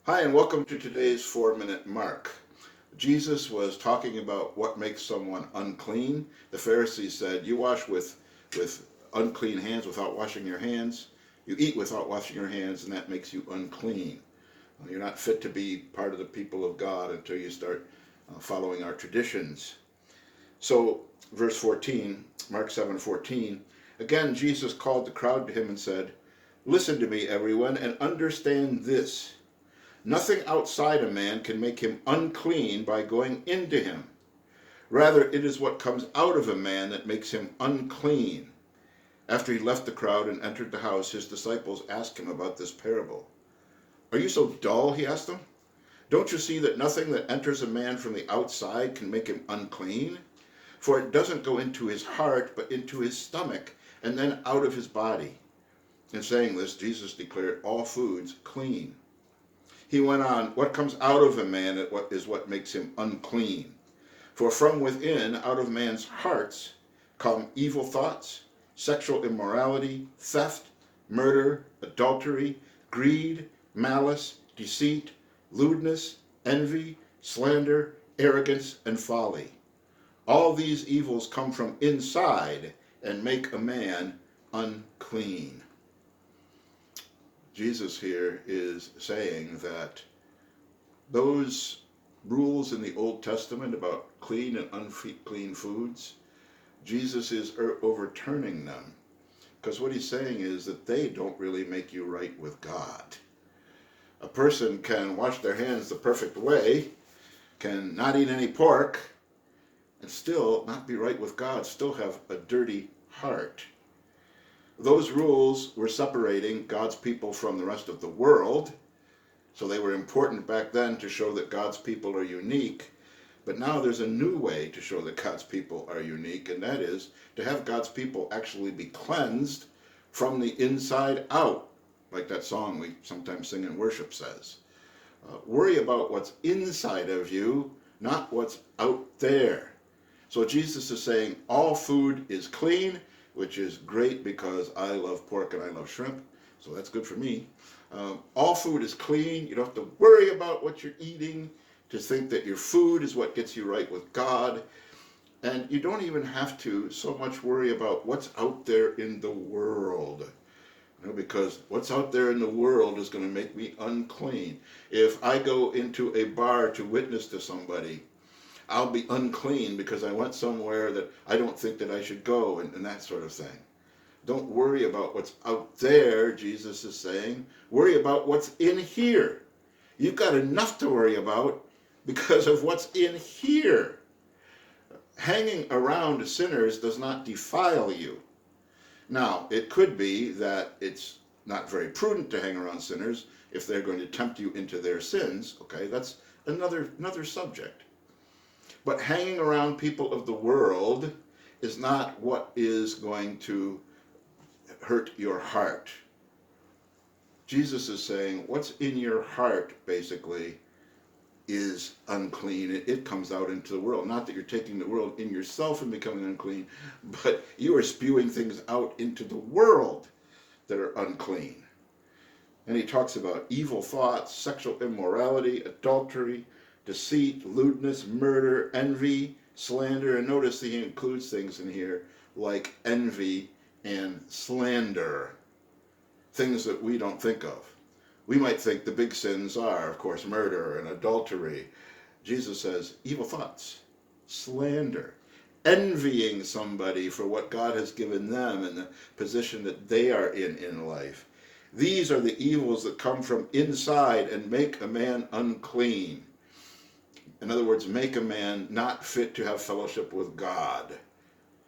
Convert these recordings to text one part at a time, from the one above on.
Hi, and welcome to today's 4 Minute Mark. Jesus was talking about what makes someone unclean. The Pharisees said, you wash with unclean hands without washing your hands. You eat without washing your hands, and that makes you unclean. You're not fit to be part of the people of God until you start following our traditions. So, verse 14, Mark 7:14, again, Jesus called the crowd to him and said, listen to me, everyone, and understand this. Nothing outside a man can make him unclean by going into him. Rather, it is what comes out of a man that makes him unclean. After he left the crowd and entered the house, his disciples asked him about this parable. Are you so dull? He asked them. Don't you see that nothing that enters a man from the outside can make him unclean? For it doesn't go into his heart, but into his stomach, and then out of his body. In saying this, Jesus declared all foods clean. He went on, what comes out of a man is what makes him unclean. For from within, out of man's hearts, come evil thoughts, sexual immorality, theft, murder, adultery, greed, malice, deceit, lewdness, envy, slander, arrogance, and folly. All these evils come from inside and make a man unclean. Jesus here is saying that those rules in the Old Testament about clean and unclean foods, Jesus is overturning them. Because what he's saying is that they don't really make you right with God. A person can wash their hands the perfect way, can not eat any pork, and still not be right with God, still have a dirty heart. Those rules were separating God's people from the rest of the world, so they were important back then to show that God's people are unique. But now there's a new way to show that God's people are unique, and that is to have God's people actually be cleansed from the inside out, like that song we sometimes sing in worship says. Worry about what's inside of you, not what's out there. So Jesus is saying all food is clean, which is great because I love pork and I love shrimp, so that's good for me. All food is clean. You don't have to worry about what you're eating, to think that your food is what gets you right with God. And you don't even have to so much worry about what's out there in the world. Because what's out there in the world is going to make me unclean. If I go into a bar to witness to somebody, I'll be unclean because I went somewhere that I don't think that I should go, and that sort of thing. Don't worry about what's out there, Jesus is saying. Worry about what's in here. You've got enough to worry about because of what's in here. Hanging around sinners does not defile you. Now, it could be that it's not very prudent to hang around sinners if they're going to tempt you into their sins. Okay, that's another subject. But hanging around people of the world is not what is going to hurt your heart. Jesus is saying what's in your heart, basically, is unclean. It comes out into the world. Not that you're taking the world in yourself and becoming unclean, but you are spewing things out into the world that are unclean. And he talks about evil thoughts, sexual immorality, adultery, deceit, lewdness, murder, envy, slander. And notice that he includes things in here like envy and slander, things that we don't think of. We might think the big sins are, of course, murder and adultery. Jesus says evil thoughts, slander, envying somebody for what God has given them and the position that they are in life. These are the evils that come from inside and make a man unclean. In other words, make a man not fit to have fellowship with God,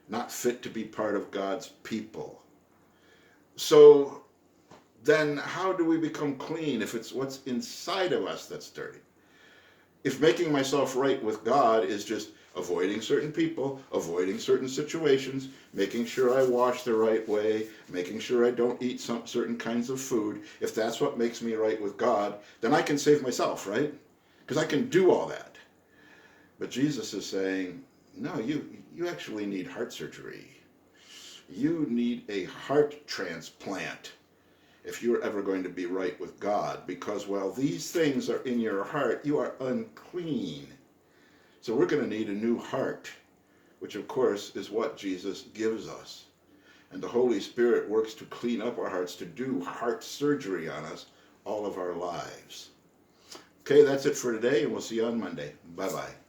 not fit to be part of God's people. So then how do we become clean if it's what's inside of us that's dirty? If making myself right with God is just avoiding certain people, avoiding certain situations, making sure I wash the right way, making sure I don't eat some certain kinds of food, if that's what makes me right with God, then I can save myself, right? Because I can do all that. But Jesus is saying, no, you actually need heart surgery. You need a heart transplant. if you're ever going to be right with God, because while these things are in your heart, you are unclean. So we're going to need a new heart, which of course is what Jesus gives us. And the Holy Spirit works to clean up our hearts, to do heart surgery on us all of our lives. Okay, that's it for today, and we'll see you on Monday. Bye-bye.